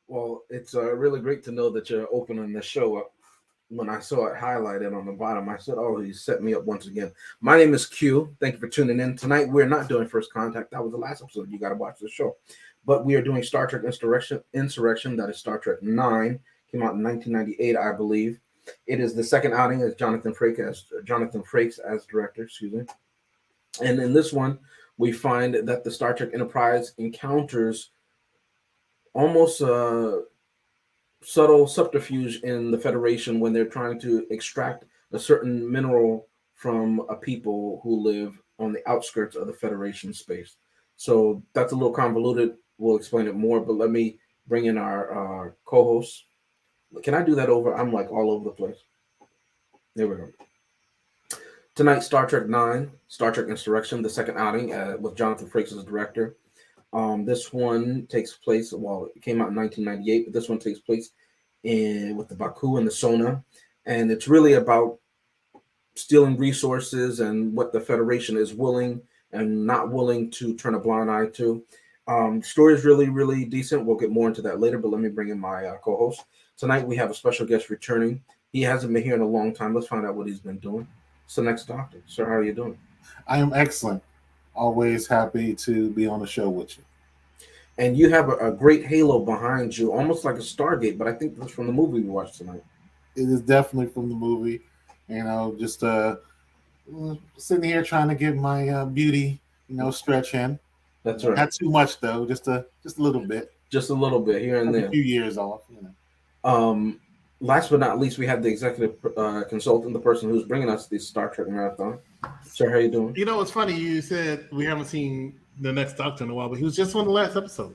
Well, it's really great to know that you're opening the show up. When I saw it highlighted on the bottom, I said, "Oh, he set me up once again." My name is Q. Thank you for tuning in tonight. We're not doing First Contact. That was the last episode. You got to watch the show, but we are doing Star Trek Insurrection. Insurrection. That is Star Trek Nine. Came out in 1998, I believe. It is the second outing as Jonathan Frakes as director. Excuse me. And in this one, we find that the Star Trek Enterprise encounters almost subtle subterfuge in the Federation when they're trying to extract a certain mineral from a people who live on the outskirts of the Federation space. So that's a little convoluted. We'll explain it more, but let me bring in our co-host. Can I do that over? I'm like all over the place. There we go. Tonight, Star Trek Nine, Star Trek Insurrection, the second outing with Jonathan Frakes as director. This one takes place, well, it came out in 1998, but this one takes place with the Baku and the Sona. And it's really about stealing resources and what the Federation is willing and not willing to turn a blind eye to. The story is really, really decent. We'll get more into that later, but let me bring in my co-host. Tonight, we have a special guest returning. He hasn't been here in a long time. Let's find out what he's been doing. It's the next doctor. Sir, how are you doing? I am excellent. Always happy to be on the show with you. And you have a great halo behind you, almost like a Stargate, but I think that's from the movie we watched tonight. It is definitely from the movie. Just sitting here trying to get my beauty, stretch in. That's right. Not too much though, just a little bit. Just a little bit here and there. A few years off. Last but not least, we have the executive consultant, the person who's bringing us the Star Trek marathon. Sir, how you doing? It's funny. You said we haven't seen the next Doctor in a while, but he was just on the last episode.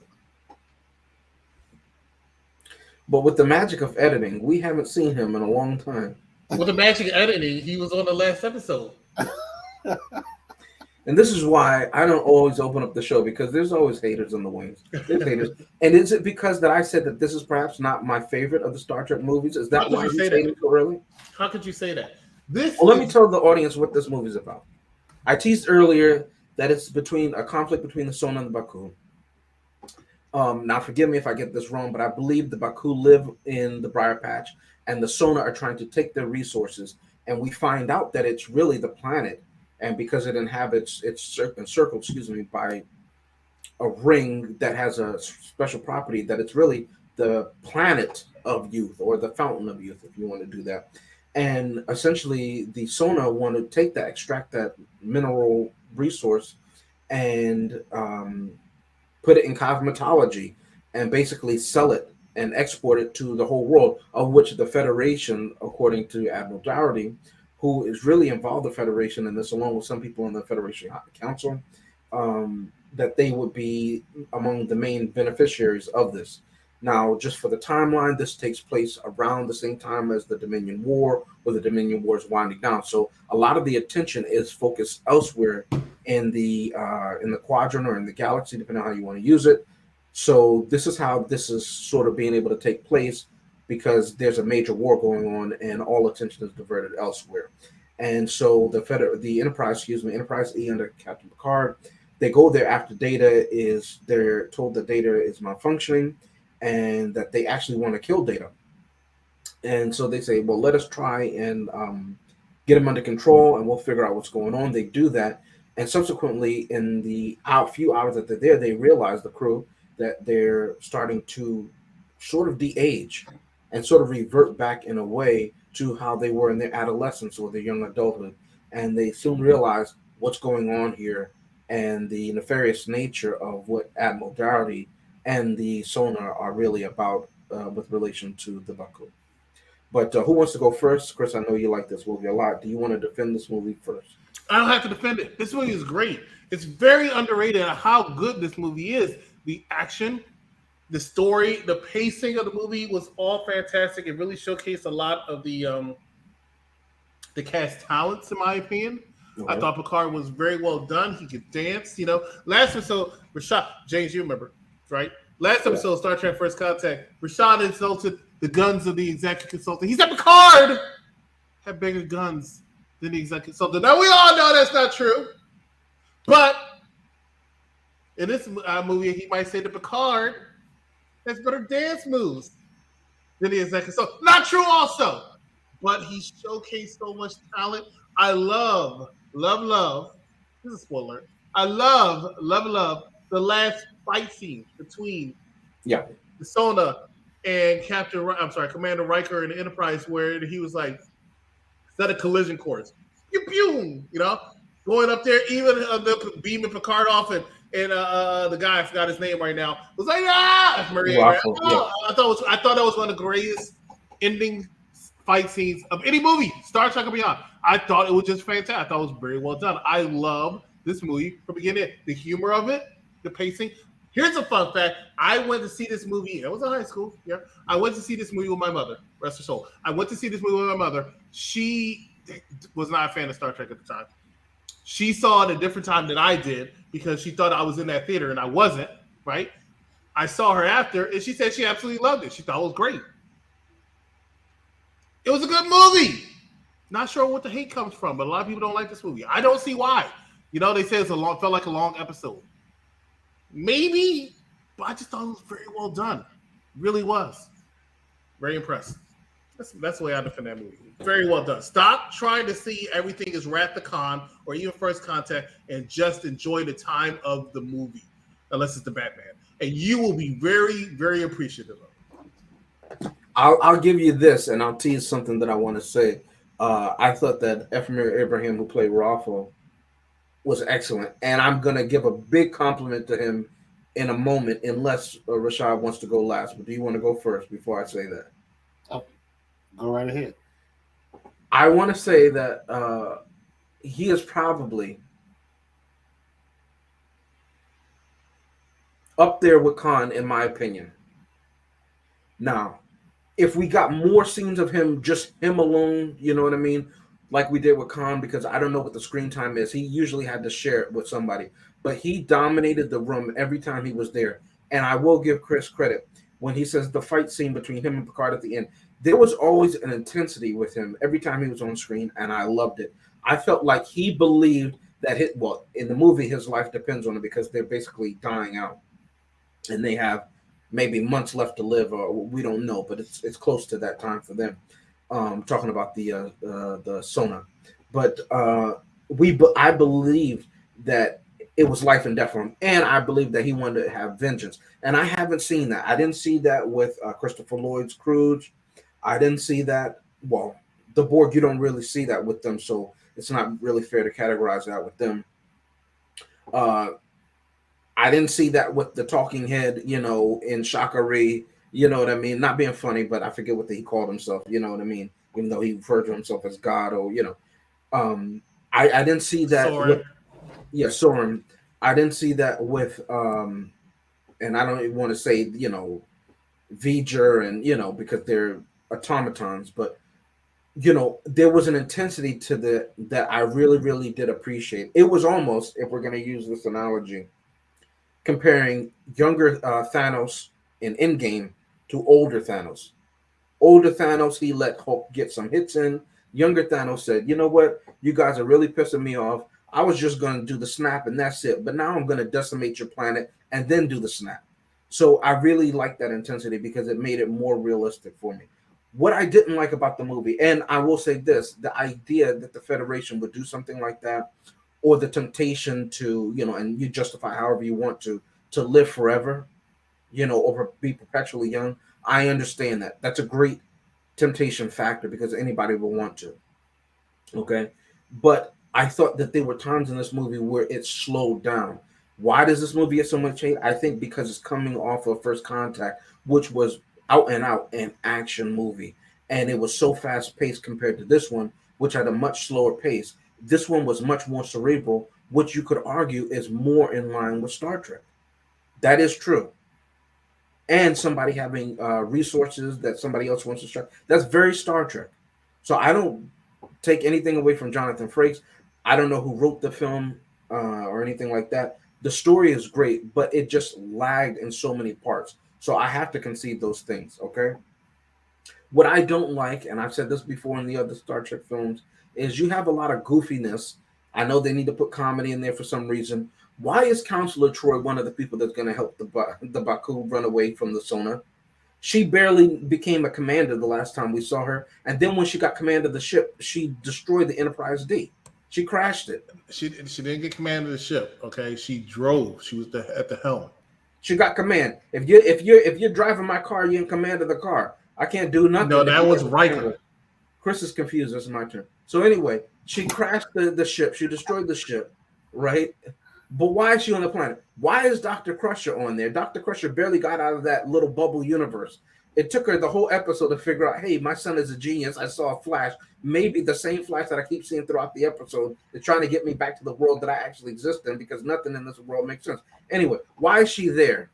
But with the magic of editing, we haven't seen him in a long time. With the magic of editing, he was on the last episode. And this is why I don't always open up the show, because there's always haters in the wings. There's haters. And is it because that I said that this is perhaps not my favorite of the Star Trek movies? Is that why you say that so early? How could you say that? Let me tell the audience what this movie is about. I teased earlier that it's between a conflict between the Sona and the Baku. Now, forgive me if I get this wrong, but I believe the Baku live in the Briar Patch, and the Sona are trying to take their resources. And we find out that it's really the planet, and because it inhabits, it's encircled, by a ring that has a special property, that it's really the planet of youth, or the fountain of youth, if you want to do that. And essentially, the Sona want to take that, extract that mineral resource, and put it in cosmetology, and basically sell it and export it to the whole world, of which the Federation, according to Admiral Dougherty, who is really involved in the Federation in this, along with some people in the Federation Council, that they would be among the main beneficiaries of this. Now, just for the timeline, this takes place around the same time as the Dominion War, or the Dominion War is winding down. So a lot of the attention is focused elsewhere in the quadrant or in the galaxy, depending on how you want to use it. So this is how this is sort of being able to take place, because there's a major war going on and all attention is diverted elsewhere. And so the Enterprise E under Captain Picard, they go there after they're told that Data is malfunctioning, and that they actually want to kill Data. And so they say, well, let us try and get him under control, and we'll figure out what's going on. They do that. And subsequently, in the few hours that they're there, they realize, the crew, that they're starting to sort of de-age and sort of revert back in a way to how they were in their adolescence or their young adulthood. And they soon realize what's going on here and the nefarious nature of what Admiral Dougherty and the Sona are really about with relation to the Baku. But who wants to go first? Chris, I know you like this movie a lot. Do you want to defend this movie first? I don't have to defend it. This movie is great. It's very underrated how good this movie is. The action, the story, the pacing of the movie was all fantastic. It really showcased a lot of the cast talents, in my opinion. Okay. I thought Picard was very well done. He could dance, Last episode, Rashad, James, you remember, right? Last episode, Star Trek First Contact, Rashad insulted the guns of the executive consultant. He said Picard had bigger guns than the executive consultant. Now, we all know that's not true. But in this movie, he might say to Picard, has better dance moves than the executive. So not true also, but he showcased so much talent. I love. This is a spoiler. I love the last fight scene between Yeah. the Sona and I'm sorry, Commander Riker in the Enterprise, where he was like, set a collision course. Pew pew, going up there, even the beaming Picard off, and the guy, I forgot his name right now, was like, ah, Maria. Waffle, yeah. I thought that was one of the greatest ending fight scenes of any movie, Star Trek or beyond. I thought it was just fantastic. I thought it was very well done. I love this movie from beginning. The humor of it, the pacing. Here's a fun fact. I went to see this movie. I was in high school. Yeah. I went to see this movie with my mother. Rest her soul. I went to see this movie with my mother. She was not a fan of Star Trek at the time. She saw it at a different time than I did because she thought I was in that theater and I wasn't, right? I saw her after and she said she absolutely loved it. She thought it was great. It was a good movie. Not sure what the hate comes from, but a lot of people don't like this movie. I don't see why. They say felt like a long episode. Maybe, but I just thought it was very well done. Really was. Very impressed. That's the way I defend that movie. Very well done. Stop trying to see everything as Wrath the Khan or even First Contact and just enjoy the time of the movie, unless it's the Batman. And you will be very, very appreciative of it. I'll give you this, and I'll tease something that I want to say. I thought that Efemir Abraham, who played Raffle, was excellent, and I'm gonna give a big compliment to him in a moment, unless Rashad wants to go last. But do you want to go first before I say that? Oh, go right ahead. I want to say that he is probably up there with Khan, in my opinion. Now, if we got more scenes of him, just him alone, you know what I mean? Like we did with Khan, because I don't know what the screen time is. He usually had to share it with somebody, but he dominated the room every time he was there. And I will give Chris credit when he says the fight scene between him and Picard at the end. There was always an intensity with him every time he was on screen, and I loved it. I felt like he believed that in the movie, his life depends on it because they're basically dying out, and they have maybe months left to live, or we don't know, but it's close to that time for them. Talking about the Sona, but I believe that it was life and death for him, and I believe that he wanted to have vengeance. And I haven't seen that. I didn't see that with Christopher Lloyd's Scrooge. I didn't see that. Well, the Borg, you don't really see that with them, so it's not really fair to categorize that with them. I didn't see that with the talking head, in Shakari. You know what I mean? Not being funny, but I forget what he called himself. You know what I mean? Even though he referred to himself as God, or I didn't see that. Soren. Soren. I didn't see that with, and I don't even want to say V'ger and because they're automatons, but there was an intensity to that I really, really did appreciate. It was almost, if we're going to use this analogy, comparing younger Thanos in Endgame to older Thanos. Older Thanos, he let Hulk get some hits in. Younger Thanos said, you know what? You guys are really pissing me off. I was just going to do the snap and that's it. But now I'm going to decimate your planet and then do the snap. So I really like that intensity because it made it more realistic for me. What I didn't like about the movie, and I will say this, the idea that the Federation would do something like that, or the temptation to, and you justify however you want to live forever, or be perpetually young. I understand that. That's a great temptation factor because anybody will want to. Okay. But I thought that there were times in this movie where it slowed down. Why does this movie get so much hate? I think because it's coming off of First Contact, which was out and out an action movie. And it was so fast paced compared to this one, which had a much slower pace. This one was much more cerebral, which you could argue is more in line with Star Trek. That is true. And somebody having resources that somebody else wants to start. That's very Star Trek. So I don't take anything away from Jonathan Frakes. I don't know who wrote the film or anything like that. The story is great, but it just lagged in so many parts. So I have to concede those things, okay? What I don't like, and I've said this before in the other Star Trek films, is you have a lot of goofiness. I know they need to put comedy in there for some reason, Why is Counselor Troy one of the people that's going to help the Baku run away from the Sona? She barely became a commander the last time we saw her, and then when she got command of the ship, she destroyed the Enterprise D. She crashed it. She didn't get command of the ship. Okay, she drove. She was at the helm. She got command. If you're driving my car, you're in command of the car. I can't do No, nothing. that was Riker. Chris is confused. It's my turn. So anyway, she crashed the ship. She destroyed the ship, right? But why is she on the planet? Why is Dr. Crusher on there? Dr. Crusher barely got out of that little bubble universe. It took her the whole episode to figure out, hey, my son is a genius. I saw a flash. Maybe the same flash that I keep seeing throughout the episode is trying to get me back to the world that I actually exist in, because nothing in this world makes sense. Anyway, why is she there?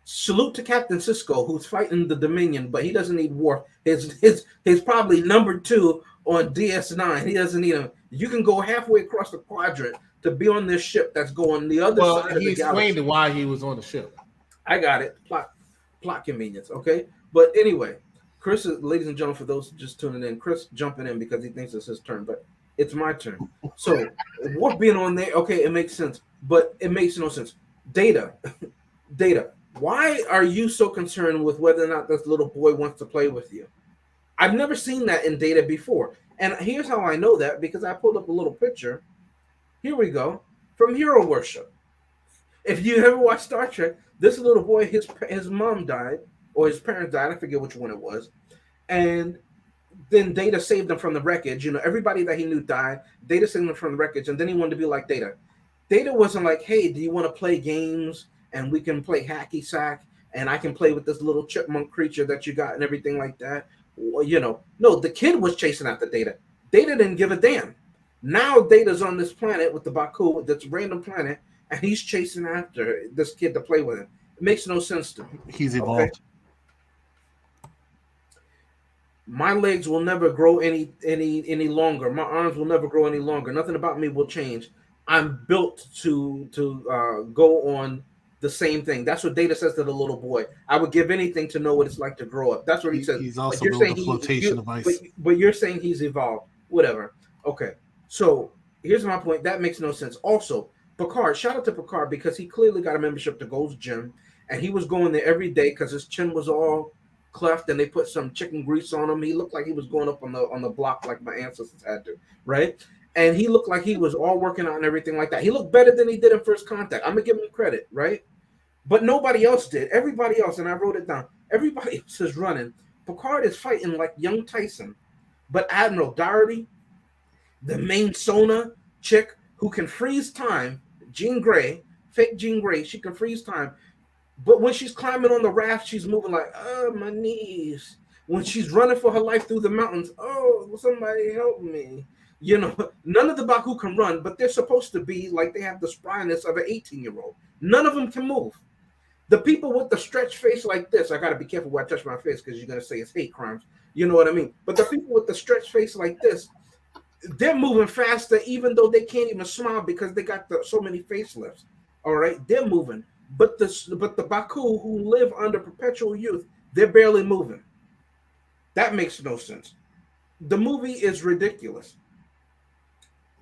Salute to Captain Sisko, who's fighting the Dominion, but he doesn't need Worf. He's probably number 2 on DS9. He doesn't need him. You can go halfway across the quadrant to be on this ship that's going the other side of the galaxy. He explained why he was on the ship. I got it. Plot convenience. Okay, but anyway, Chris, ladies and gentlemen, for those just tuning in, Chris jumping in because he thinks it's his turn, but it's my turn. So Worf being on there, okay, it makes sense, but it makes no sense. Data. Why are you so concerned with whether or not this little boy wants to play with you? I've never seen that in Data before. And here's how I know that, because I pulled up a little picture. Here we go. From Hero Worship. If you ever watched Star Trek, this little boy, his mom died, or his parents died. I forget which one it was. And then Data saved him from the wreckage. You know, everybody that he knew died. Data saved him from the wreckage, and then he wanted to be like Data. Data wasn't like, hey, do you want to play games? And we can play hacky sack, and I can play with this little chipmunk creature that you got and everything like that. Well, you know, no, the kid was chasing after Data. Data didn't give a damn. Now Data's on this planet with the Baku, this random planet, and he's chasing after this kid to play with him. It makes no sense to me. He's evolved. Okay? My legs will never grow any longer. My arms will never grow any longer. Nothing about me will change. I'm built to go on the same thing. That's what Data says to the little boy. I would give anything to know what it's like to grow up. That's what he says. He's also built a flotation device. But you're saying he's evolved. Whatever. Okay. So here's my point. That makes no sense. Also, Picard, shout out to Picard, because he clearly got a membership to Gold's Gym, and he was going there every day because his chin was all cleft and they put some chicken grease on him. He looked like he was going up on the block like my ancestors had to, right? And he looked like he was all working out and everything like that. He looked better than he did in First Contact. I'm going to give him credit, right? But nobody else did. Everybody else, and I wrote it down, everybody else is running. Picard is fighting like young Tyson. But Admiral Doherty, the main Sona chick who can freeze time, Jean Grey, fake Jean Grey, she can freeze time. But when she's climbing on the raft, she's moving like, oh, my knees. When she's running for her life through the mountains, oh, somebody help me. You know, none of the Baku can run, but they're supposed to be like they have the spryness of an 18-year-old. None of them can move. The people with the stretched face like this, I got to be careful where I touch my face because you're going to say it's hate crimes. You know what I mean? But the people with the stretched face like this, they're moving faster even though they can't even smile because they got so many facelifts. All right? They're moving. But the Baku who live under perpetual youth, they're barely moving. That makes no sense. The movie is ridiculous.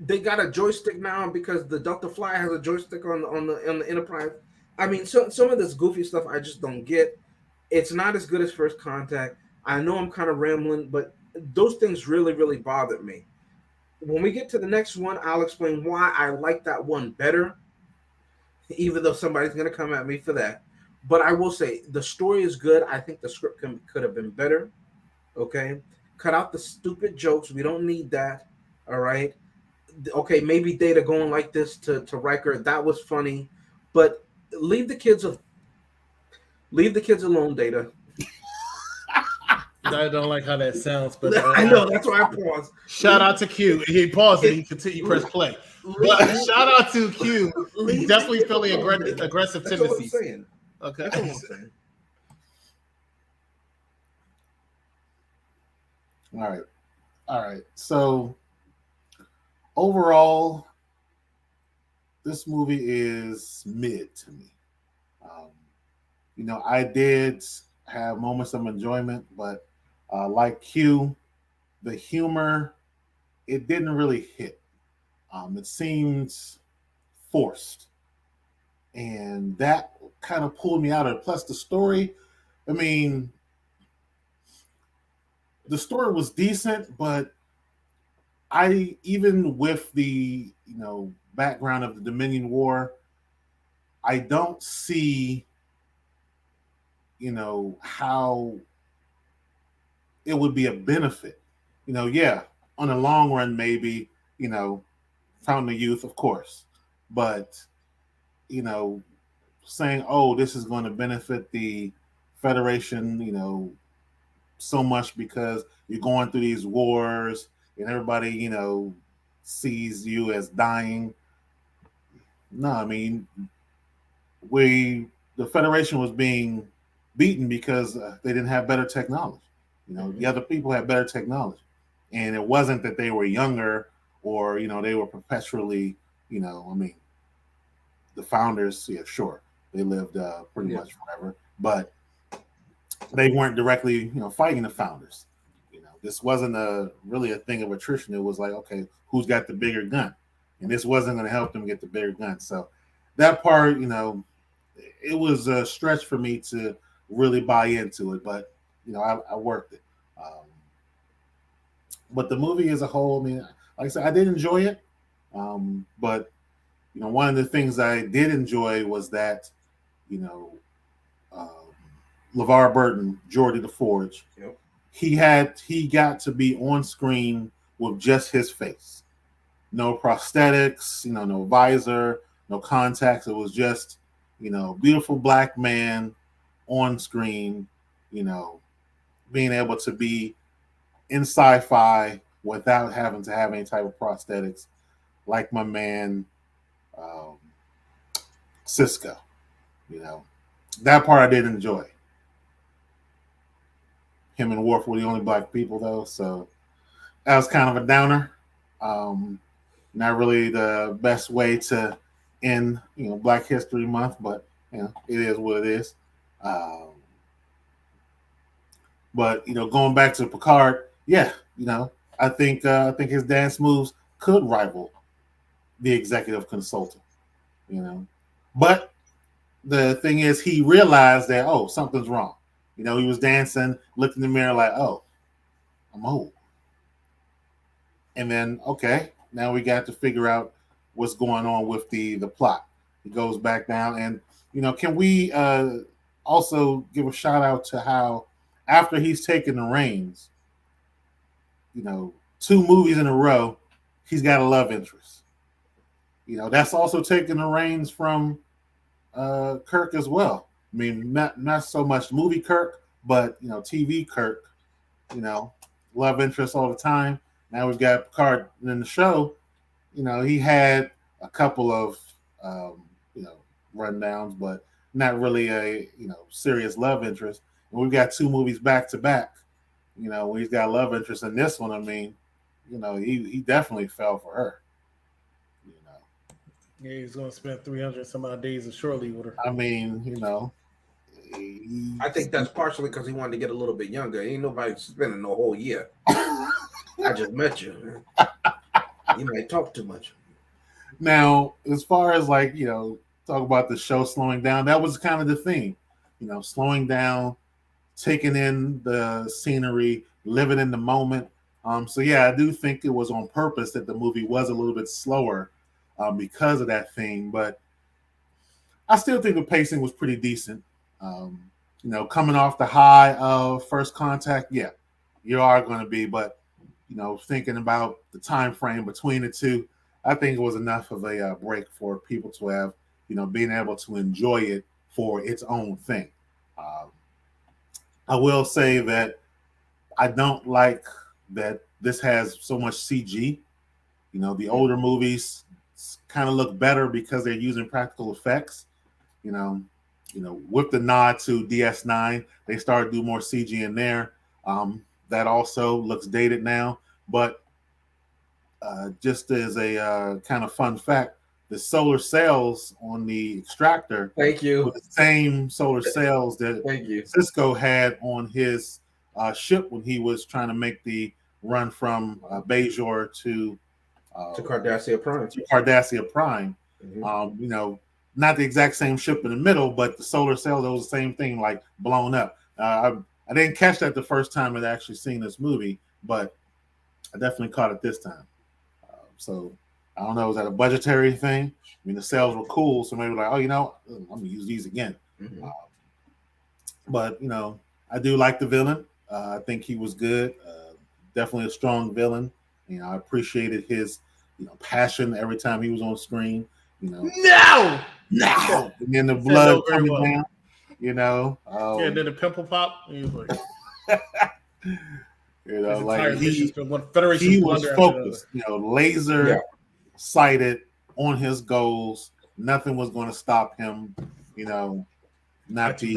They got a joystick now because the Delta Flyer has a joystick on the Enterprise. I mean, some of this goofy stuff I just don't get. It's not as good as First Contact. I know I'm kind of rambling, but those things really, really bothered me. When we get to the next one, I'll explain why I like that one better, even though somebody's going to come at me for that. But I will say the story is good. I think the script could have been better. Okay? Cut out the stupid jokes. We don't need that. All right? Okay, maybe Data going like this to Riker. That was funny. But leave the kids alone, Data. I don't like how that sounds, but I know, that's why I paused. Shout out to Q. He paused and he continued press play. But shout out to Q. He's definitely feeling aggressive that's tendencies. What I'm saying. Okay. That's what I'm saying. All right. So overall, this movie is mid to me. I did have moments of enjoyment, but like Q, the humor, it didn't really hit. It seemed forced. and that kind of pulled me out of it. Plus, the story. I mean, the story was decent, but I even with the background of the Dominion War, I don't see how it would be a benefit. Yeah, on the long run, maybe Fountain of Youth, of course, but you know, saying, "Oh, this is going to benefit the Federation," so much because you're going through these wars and everybody, sees you as dying. No, I mean, we the Federation was being beaten because they didn't have better technology. The other people had better technology, and it wasn't that they were younger or they were perpetually. I mean, the founders, yeah, sure, they lived pretty much forever, but they weren't directly, fighting the founders. This wasn't really a thing of attrition. It was like, okay, who's got the bigger gun? And this wasn't going to help them get the bigger gun. So that part, it was a stretch for me to really buy into it, but I worked it. But the movie as a whole, I mean, like I said, I did enjoy it. But one of the things I did enjoy was that, you know, um, LeVar Burton, Geordie the Forge, Yep. he got to be on screen with just his face, no prosthetics, no visor, no contacts. It was just, beautiful black man on screen, being able to be in sci-fi without having to have any type of prosthetics, like my man um, Cisco. That part I did enjoy. Him and Worf were the only black people, though, so that was kind of a downer. Um, Not really the best way to end, Black History Month, but it is what it is. But going back to Picard, yeah, I think his dance moves could rival the executive consultant. But the thing is, he realized that something's wrong. He was dancing, looked in the mirror like, oh, I'm old. And then okay, now we got to figure out what's going on with the plot. He goes back down, and can we also give a shout out to how after he's taken the reins, 2 movies in a row, he's got a love interest. That's also taking the reins from Kirk as well. I mean, not so much movie Kirk, but TV Kirk. Love interest all the time. Now we've got Picard in the show. He had a couple of rundowns, but not really a serious love interest. And we've got 2 movies back to back. When he's got love interest in this one, I mean, he definitely fell for her. Yeah, he's going to spend 300 some odd days of shore leave with her. I mean, I think that's partially because he wanted to get a little bit younger. Ain't nobody spending no whole year. I just met you. You might talk too much. Now, as far as talk about the show slowing down, that was kind of the theme. Slowing down, taking in the scenery, living in the moment. So yeah, I do think it was on purpose that the movie was a little bit slower because of that theme. But I still think the pacing was pretty decent. Coming off the high of First Contact, yeah, you are going to be. But thinking about the time frame between the two, I think it was enough of a break for people to have, being able to enjoy it for its own thing. I will say that I don't like that this has so much CG. The older movies kind of look better because they're using practical effects. With the nod to DS9, they started to do more CG in there. That also looks dated now. But just as a kind of fun fact, the solar sails on the extractor Thank you. were the same solar sails that Thank you. Cisco had on his ship when he was trying to make the run from Bajor to To Cardassia Prime. Cardassia Prime. Mhm. not the exact same ship in the middle, but the solar cells, it was the same thing, like blown up. I didn't catch that the first time I'd actually seen this movie, but I definitely caught it this time. So I don't know, was that a budgetary thing? I mean, the cells were cool, so maybe like, oh, I'm gonna use these again. Mm-hmm. But I do like the villain. I think he was good. Definitely a strong villain. I appreciated his passion every time he was on screen. No, and then the blood coming down. And then the pimple pop. He was like, like he Federation was focused. Laser sighted on his goals. Nothing was going to stop him. Not the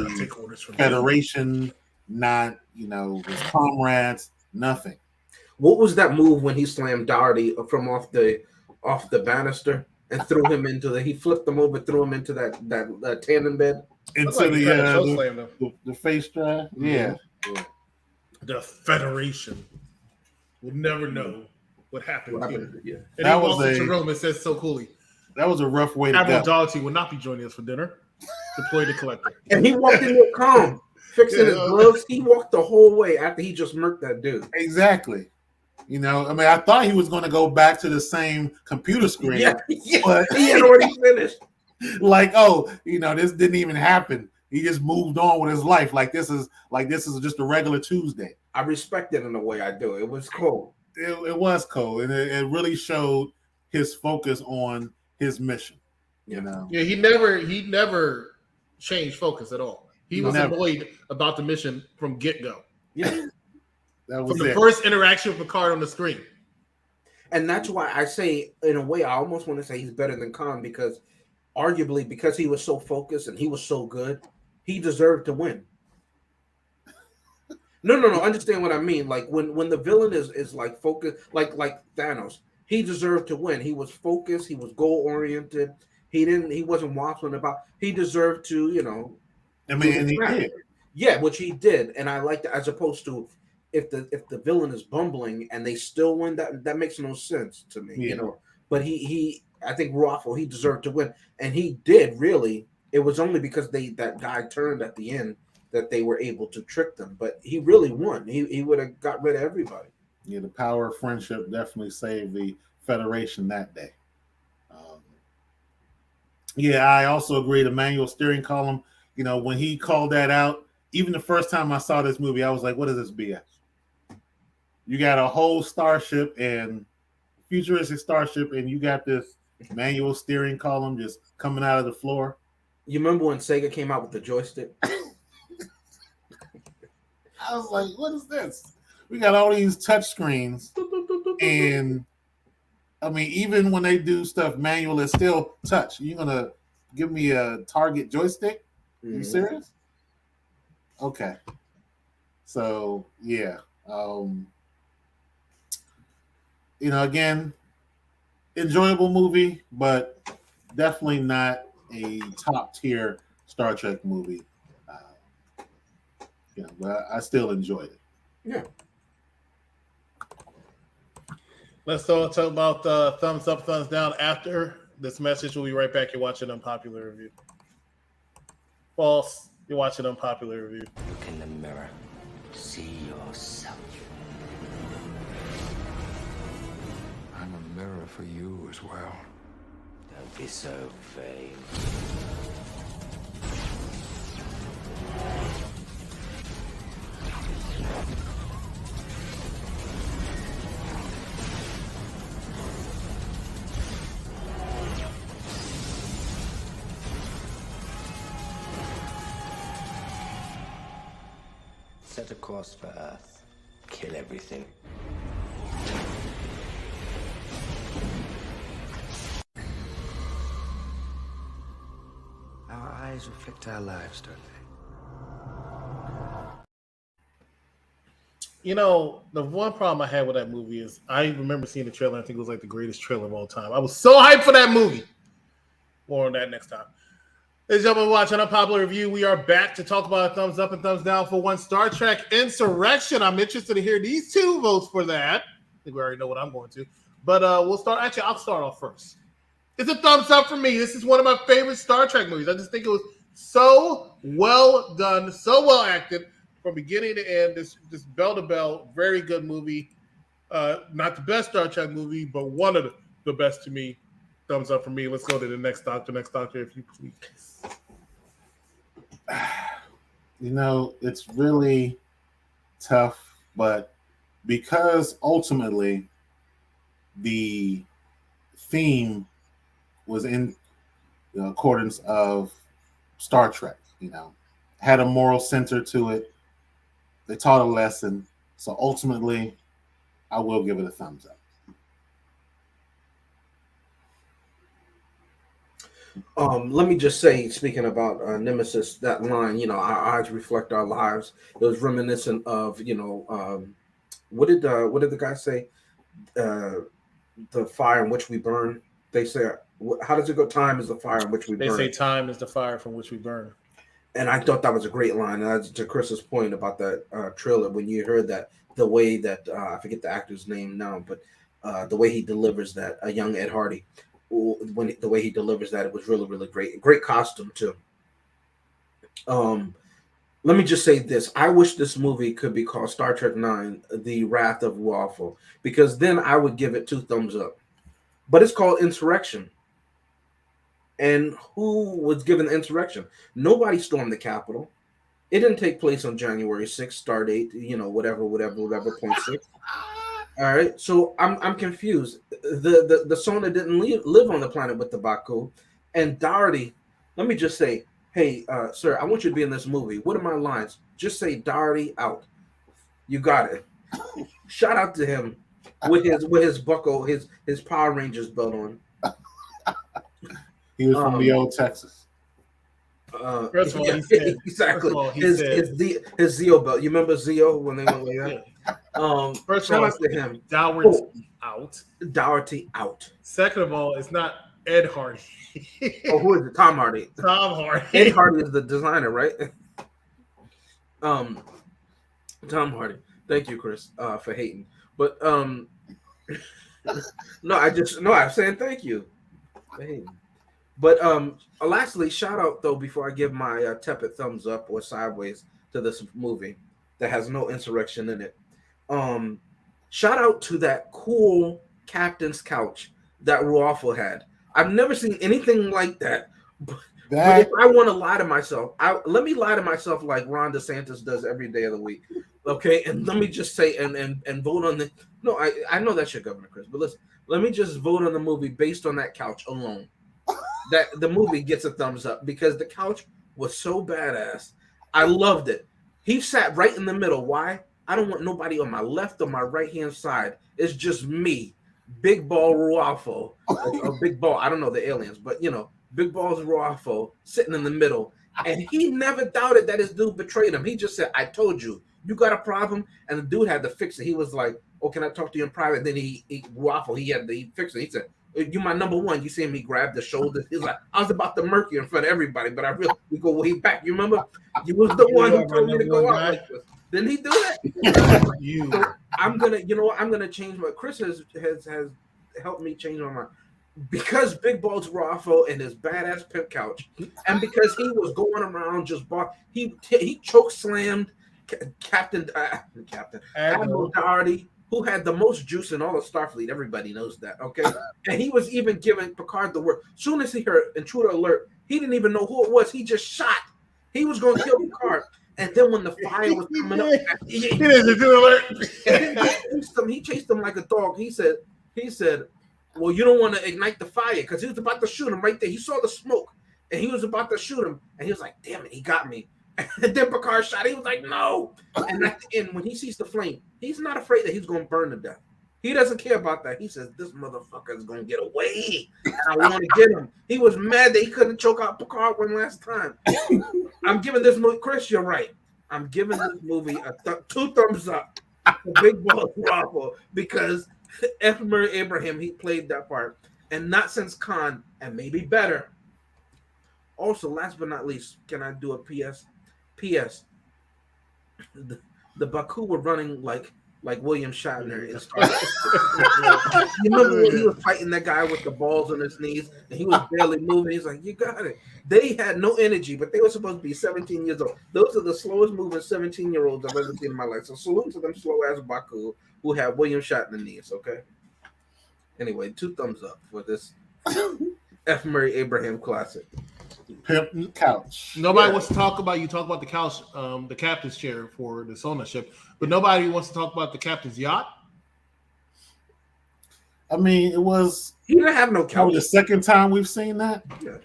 Federation, not his comrades, nothing. What was that move when he slammed Doherty from off the banister and threw him into he flipped him over, threw him into that tandem bed? Into the face drive? Yeah. The Federation will never know what happened here. Yeah. And he walks into the room and says so coolly, that was a rough way to go. Admiral Doherty will not be joining us for dinner. Deploy the collector. And he walked in there calm, fixing his gloves. He walked the whole way after he just murked that dude. Exactly. I thought he was going to go back to the same computer screen. Yeah, but he had already finished. Like, this didn't even happen. He just moved on with his life. Like this is just a regular Tuesday. I respect it in the way I do. It was cool. It was cool, and it really showed his focus on his mission. Yeah, he never changed focus at all. He was annoyed about the mission from get-go. Yeah. That was from the first interaction with Picard on the screen. And that's why I say, in a way, I almost want to say he's better than Khan, because arguably, because he was so focused and he was so good, he deserved to win. No. Understand what I mean? Like when the villain is like focused, like Thanos, he deserved to win. He was focused. He was goal oriented. He wasn't waffling about. He deserved to, and he did. Yeah, which he did, and I like that, as opposed to if the villain is bumbling and they still win, that makes no sense to me. Yeah. But he I think Raffle, he deserved to win, and he did really. It was only because that guy turned at the end that they were able to trick them. But he really won. He would have got rid of everybody. Yeah, the power of friendship definitely saved the Federation that day. I also agree. The manual steering column, when he called that out, even the first time I saw this movie, I was like, what is this BS? You got a whole starship and futuristic starship, and you got this manual steering column just coming out of the floor. You remember when Sega came out with the joystick? I was like, what is this? We got all these touch screens, and I mean, even when they do stuff manual, it's still touch. You're gonna give me a Target joystick? Are you serious? Okay. So yeah. Again, enjoyable movie, but definitely not a top tier Star Trek movie. But I still enjoyed it. Yeah. Let's talk about thumbs up, thumbs down after this message. We'll be right back. You're watching Unpopular Review. False. You're watching Unpopular Review. Look in the mirror. See yourself. I'm a mirror for you as well. Don't be so vain. Set a course for Earth. Kill everything. Our eyes reflect our lives, don't they? The one problem I had with that movie is I remember seeing the trailer. I think it was like the greatest trailer of all time. I was so hyped for that movie. More on that next time. Ladies and gentlemen, watching Unpopular Review. We are back to talk about a thumbs up and thumbs down for one Star Trek Insurrection. I'm interested to hear these two votes for that. I think we already know what I'm going to. But we'll start. Actually, I'll start off first. It's a thumbs up for me. This is one of my favorite Star Trek movies. I just think it was so well done, so well acted from beginning to end. This bell to bell, very good movie. Not the best Star Trek movie, but one of the best to me. Thumbs up for me. Let's go to the next doctor. Next doctor, if you please. It's really tough, but because ultimately the theme was in accordance of Star Trek, had a moral center to it. They taught a lesson. So ultimately, I will give it a thumbs up. Let me just say, speaking about Nemesis, that line, our eyes reflect our lives. It was reminiscent of, what did the guy say? The fire in which we burn. They say, how does it go? Time is the fire in which we They burn. say time is the fire from which we burn. And I thought that was a great line. And that's to Chris's point about that trailer. When you heard that, the way that I forget the actor's name now, but the way he delivers that, a young Ed Hardy, the way he delivers that, it was really, really great. Great costume too. Let me just say this. I wish this movie could be called Star Trek IX, The Wrath of Waffle, because then I would give it 2 thumbs up. But it's called Insurrection. And who was given the insurrection? Nobody stormed the Capitol. It didn't take place on January 6th, start date, whatever, 0.6. All right. So I'm confused. The Sona didn't live on the planet with the Baku. And Doherty, let me just say, hey, sir, I want you to be in this movie. What are my lines? Just say Doherty out. You got it. Shout out to him with his buckle, his Power Rangers belt on. He was from the old Texas. First of all, he said, exactly. His Zeo belt. You remember Zeo when they went like that? First shout of all, out to him. Doherty out. Doherty out. Second of all, it's not Ed Hardy. Who is it? Tom Hardy. Tom Hardy. Ed Hardy is the designer, right? Tom Hardy. Thank you, Chris, for hating. But I'm saying thank you for hating. But lastly, shout out though before I give my tepid thumbs up or sideways to this movie that has no insurrection in it. Shout out to that cool captain's couch that Ruafel had. I've never seen anything like that. But if I want to lie to myself, let me lie to myself like Ron DeSantis does every day of the week. Okay, and let me just say and vote on the. No, I know that's your governor, Chris, but listen, let me just vote on the movie based on that couch alone. That the movie gets a thumbs up because the couch was so badass. I loved it. He sat right in the middle. Why? I don't want nobody on my left or my right hand side. It's just me, Big Ball Ruafo, or Big Ball. I don't know the aliens, but Big Ball's Ruafo sitting in the middle, and he never doubted that his dude betrayed him. He just said, "I told you, you got a problem," and the dude had to fix it. He was like, "Oh, can I talk to you in private?" And then he had to fix it. He said, "You my number one." You see me grab the shoulders. He's like, "I was about to murk you in front of everybody, but we go way back. You remember? You was the one who told me to go out like this." Didn't he do that? So I'm gonna change my. Chris has helped me change my mind because Big Balls Raffo and his badass pimp couch, and because he was going around just he choke slammed Captain Admiral Doherty, who had the most juice in all of Starfleet. Everybody knows that, okay? And he was even giving Picard the word. Soon as he heard intruder alert, he didn't even know who it was. He just shot. He was going to kill Picard. And then when the fire was coming up, he chased him like a dog. He said, "Well, you don't want to ignite the fire," because he was about to shoot him right there. He saw the smoke, and he was about to shoot him, and he was like, "Damn it, he got me." And then Picard shot. He was like, "No!" And at the end, when he sees the flame, he's not afraid that he's going to burn to death. He doesn't care about that. He says, "This motherfucker is going to get away. I want to get him." He was mad that he couldn't choke out Picard one last time. I'm giving this movie, Chris, you're right. I'm giving this movie 2 thumbs up for Big Balls Raffle because Edmure Abraham, he played that part. And not since Khan, and maybe better. Also, last but not least, can I do a PS? PS. The Baku were running like like William Shatner in Star Trek. You remember when he was fighting that guy with the balls on his knees and he was barely moving? He's like, you got it. They had no energy, but they were supposed to be 17 years old. Those are the slowest moving 17-year-olds I've ever seen in my life. So salute to them slow-ass Baku who have William Shatner knees, okay? Anyway, 2 thumbs up for this F. Murray Abraham classic. Pimp couch. Nobody wants to talk about you. Talk about the couch, the captain's chair for the Sona ship, but nobody wants to talk about the captain's yacht. I mean, it was. He didn't have no Probably couch. the second time we've seen that. Yeah.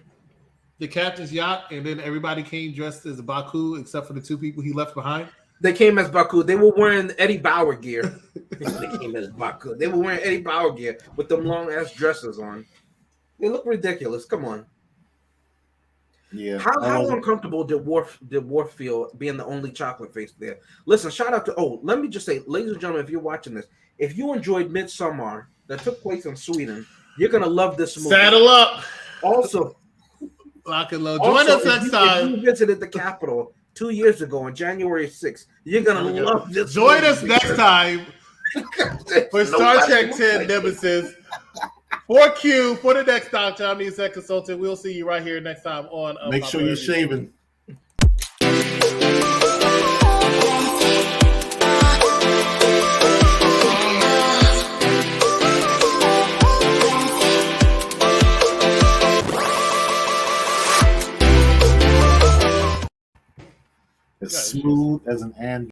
The captain's yacht, and then everybody came dressed as a Baku except for the 2 people he left behind. They came as Baku. They were wearing Eddie Bauer gear. They came as Baku. They were wearing Eddie Bauer gear with them long ass dresses on. They look ridiculous. Come on. Yeah. How uncomfortable did Worf feel being the only chocolate face there? Listen, shout out to let me just say, ladies and gentlemen, if you're watching this, if you enjoyed Midsommar that took place in Sweden, you're gonna love this movie. Saddle up. Also, lock and load. Join us next time. If you visited the Capitol 2 years ago on January 6th, you're gonna love this. Join us next time for Star Trek 10 Nemesis. For Q, for the next doctor, I'm the exec consultant. We'll see you right here next time on. Make sure you're shaving. As smooth as an